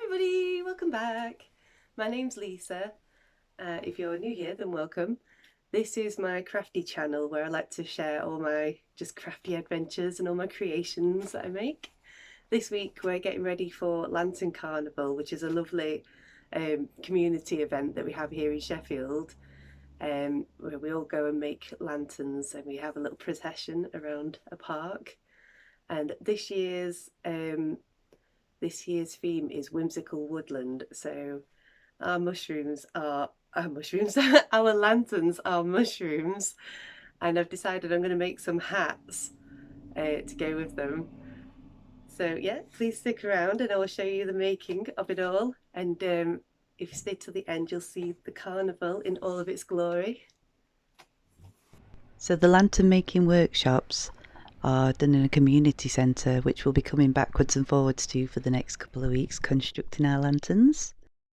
everybody, welcome back. My name's Lisa. If you're new here, then welcome. This is my crafty channel where I like to share all my just crafty adventures and all my creations that I make. This week we're getting ready for Lantern Carnival, which is a lovely community event that we have here in Sheffield, where we all go and make lanterns and we have a little procession around a park. And this year's theme is whimsical woodland. So our our lanterns are mushrooms, and I've decided I'm going to make some hats to go with them. So yeah, please stick around and I will show you the making of it all. And if you stay till the end, you'll see the carnival in all of its glory. So the lantern making workshops are done in a community centre, which we'll be coming backwards and forwards to for the next couple of weeks, constructing our lanterns.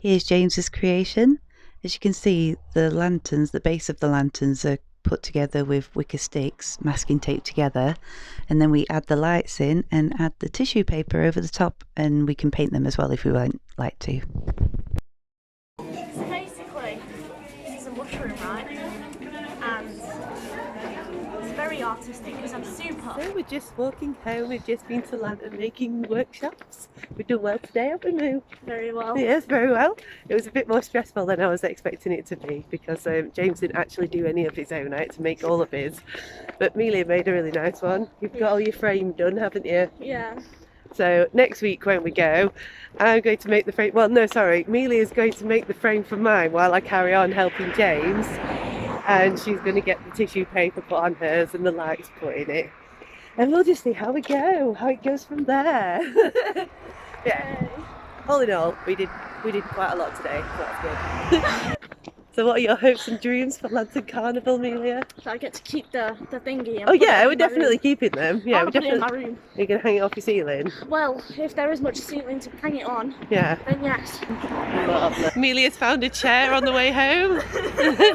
Here's James's creation. As you can see, the base of the lanterns are put together with wicker sticks, masking tape together, and then we add the lights in and add the tissue paper over the top, and we can paint them as well if we would like to. So basically, this is a mushroom, right? And it's very artistic because I'm super. So we're just walking home. We've just been to lantern making workshops. We've done well today, haven't we? Very well. Yes, very well. It was a bit more stressful than I was expecting it to be because James didn't actually do any of his own. I had to make all of his. But Amelia made a really nice one. You've got all your frame done, haven't you? Yeah. So next week when we go, I'm going to make the frame. Well, no, sorry. Amelia's going to make the frame for mine while I carry on helping James. And she's going to get the tissue paper put on hers and the lights put in it. And we'll just see how we go, how it goes from there. Yeah. All in all, we did quite a lot today, so that's good. So what are your hopes and dreams for Lantern Carnival, Amelia? So I get to keep the thingy. And Oh put yeah, it we're in my definitely room. keeping them. Yeah, I'll we're put it in definitely. my room. You're going to hang it off your ceiling? Well, if there is much ceiling to hang it on, Yeah. then yes. Amelia's found a chair on the way home.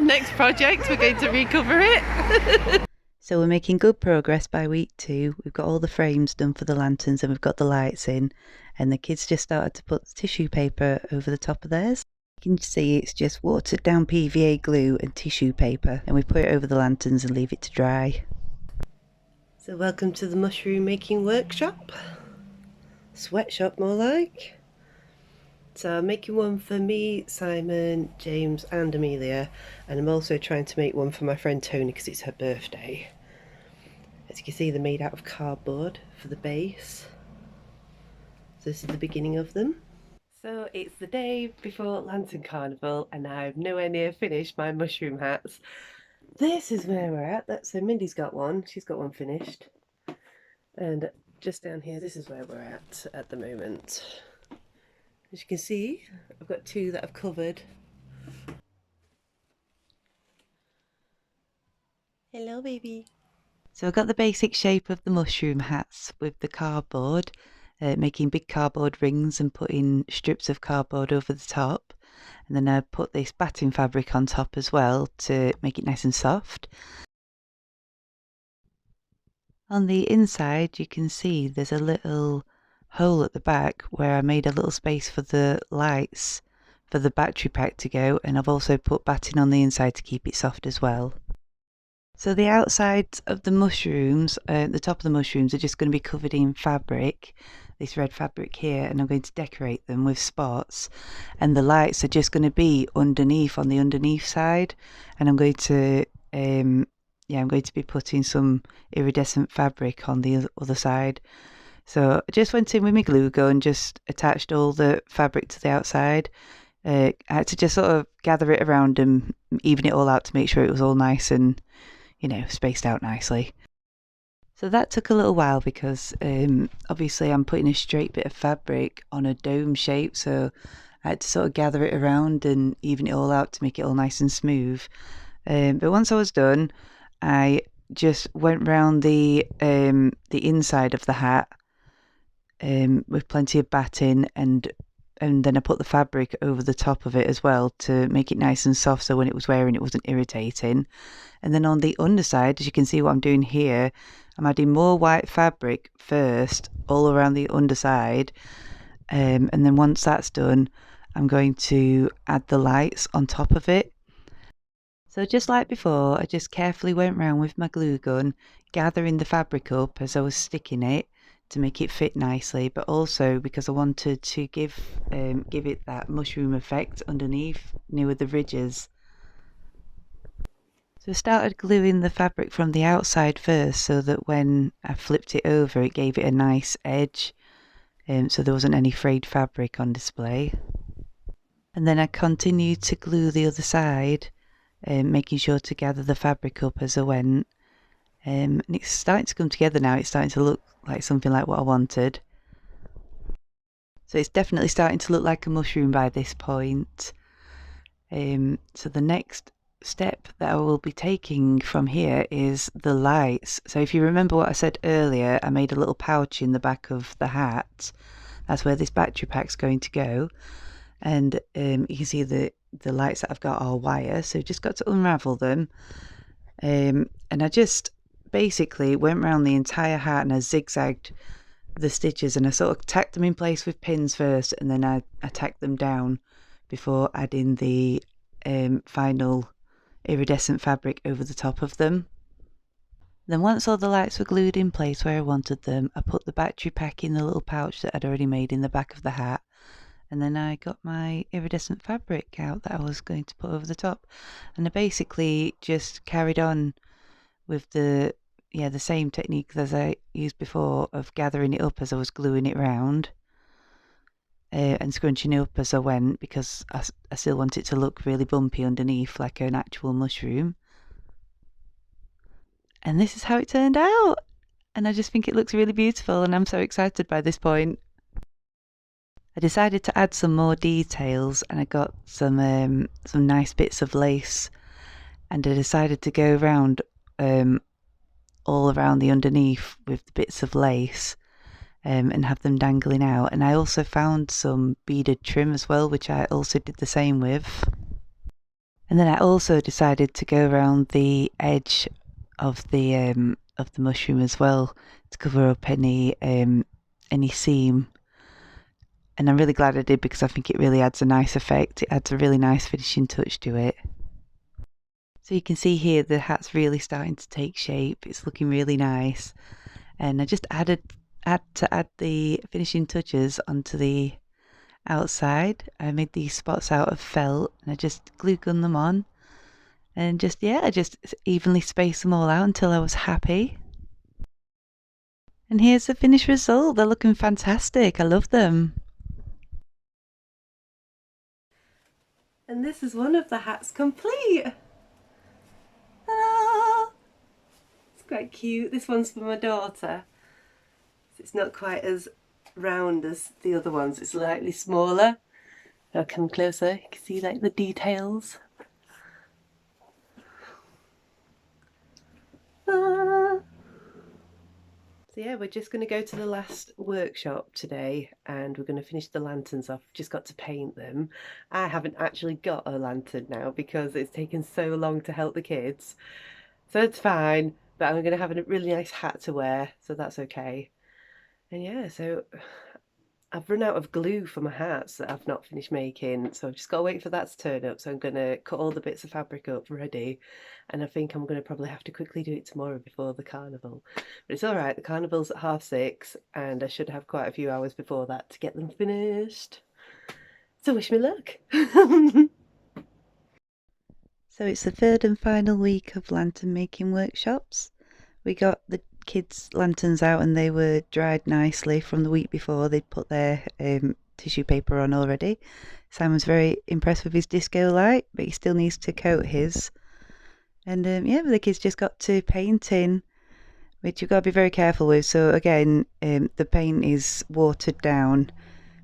Next project, we're going to recover it. So we're making good progress by week 2. We've got all the frames done for the lanterns and we've got the lights in, and the kids just started to put the tissue paper over the top of theirs. You can see it's just watered down PVA glue and tissue paper, and we put it over the lanterns and leave it to dry. So welcome to the mushroom making workshop. Sweatshop more like. So I'm making one for me, Simon, James and Amelia, and I'm also trying to make one for my friend Tony because it's her birthday. As you can see, they're made out of cardboard for the base. So this is the beginning of them. So it's the day before Lantern Carnival and I've nowhere near finished my mushroom hats. This is where we're at. So Mindy's got one, she's got one finished. And just down here, this is where we're at the moment. As you can see, I've got 2 that I've covered. Hello, baby. So I've got the basic shape of the mushroom hats with the cardboard, making big cardboard rings and putting strips of cardboard over the top. And then I put this batting fabric on top as well to make it nice and soft. On the inside, you can see there's a little hole at the back where I made a little space for the lights for the battery pack to go, and I've also put batting on the inside to keep it soft as well. So the outsides of the mushrooms, the top of the mushrooms are just going to be covered in fabric, this red fabric here, and I'm going to decorate them with spots, and the lights are just going to be underneath on the underneath side, and I'm going to be putting some iridescent fabric on the other side. So I just went in with my glue gun and just attached all the fabric to the outside. I had to just sort of gather it around and even it all out to make sure it was all nice and, spaced out nicely. So that took a little while because obviously I'm putting a straight bit of fabric on a dome shape, so I had to sort of gather it around and even it all out to make it all nice and smooth. But once I was done, I just went round the inside of the hat with plenty of batting, and then I put the fabric over the top of it as well to make it nice and soft, so when it was wearing it wasn't irritating. And then on the underside, as you can see what I'm doing here, I'm adding more white fabric first all around the underside, and then once that's done, I'm going to add the lights on top of it. So just like before, I just carefully went round with my glue gun, gathering the fabric up as I was sticking it to make it fit nicely, but also because I wanted to give it that mushroom effect underneath, near the ridges. So I started gluing the fabric from the outside first, so that when I flipped it over, it gave it a nice edge, so there wasn't any frayed fabric on display. And then I continued to glue the other side, making sure to gather the fabric up as I went. And it's starting to come together now. It's starting to look like something like what I wanted. So it's definitely starting to look like a mushroom by this point. So the next step that I will be taking from here is the lights. So if you remember what I said earlier, I made a little pouch in the back of the hat. That's where this battery pack's going to go. And you can see the lights that I've got are wire, so just got to unravel them. And I just basically went around the entire hat and I zigzagged the stitches, and I sort of tacked them in place with pins first, and then I tacked them down before adding the final iridescent fabric over the top of them. Then once all the lights were glued in place where I wanted them, I put the battery pack in the little pouch that I'd already made in the back of the hat, and then I got my iridescent fabric out that I was going to put over the top, and I basically just carried on with the same technique as I used before of gathering it up as I was gluing it round, and scrunching it up as I went, because I still want it to look really bumpy underneath like an actual mushroom. And this is how it turned out, and I just think it looks really beautiful, and I'm so excited by this point. I decided to add some more details, and I got some nice bits of lace, and I decided to go around all around the underneath with the bits of lace, and have them dangling out. And I also found some beaded trim as well, which I also did the same with. And then I also decided to go around the edge of the mushroom as well to cover up any seam. And I'm really glad I did, because I think it really adds a nice effect. It adds a really nice finishing touch to it. So you can see here the hat's really starting to take shape. It's looking really nice. And I just had to add the finishing touches onto the outside. I made these spots out of felt, and I just glue gunned them on. And I just evenly spaced them all out until I was happy. And here's the finished result. They're looking fantastic. I love them. And this is one of the hats complete. Ta-da! It's quite cute. This one's for my daughter. It's not quite as round as the other ones. It's slightly smaller. I'll come closer. You can see like the details. Ah. So yeah, we're just going to go to the last workshop today, and we're going to finish the lanterns off. Just got to paint them. I haven't actually got a lantern now because it's taken so long to help the kids. So it's fine, but I'm going to have a really nice hat to wear, so that's okay. And yeah, so I've run out of glue for my hats that I've not finished making, so I've just got to wait for that to turn up. So I'm going to cut all the bits of fabric up ready, and I think I'm going to probably have to quickly do it tomorrow before the carnival. But it's alright, the carnival's at 6:30, and I should have quite a few hours before that to get them finished. So wish me luck! So it's the third and final week of lantern making workshops. We got the kids' lanterns out, and they were dried nicely from the week before. They'd put their tissue paper on already. Simon's very impressed with his disco light, but he still needs to coat his. And the kids just got to painting, which you've got to be very careful with. So again, the paint is watered down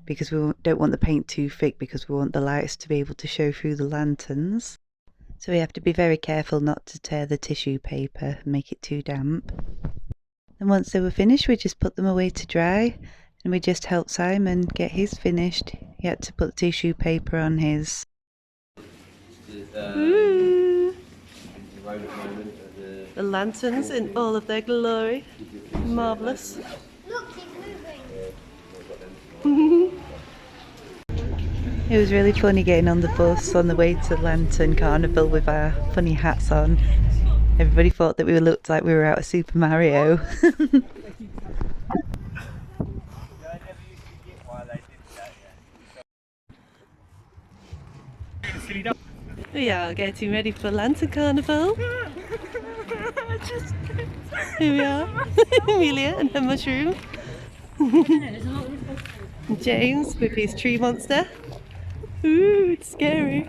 because we don't want the paint too thick, because we want the lights to be able to show through the lanterns. So we have to be very careful not to tear the tissue paper and make it too damp. And once they were finished, we just put them away to dry, and we just helped Simon get his finished. He had to put the tissue paper on his. Ooh. The lanterns in all of their glory. Marvellous. Look, he's moving. It was really funny getting on the bus on the way to Lantern Carnival with our funny hats on. Everybody thought that we looked like we were out of Super Mario. We are getting ready for Lantern Carnival. Here we are, Amelia and her mushroom. James with his tree monster. Ooh, it's scary.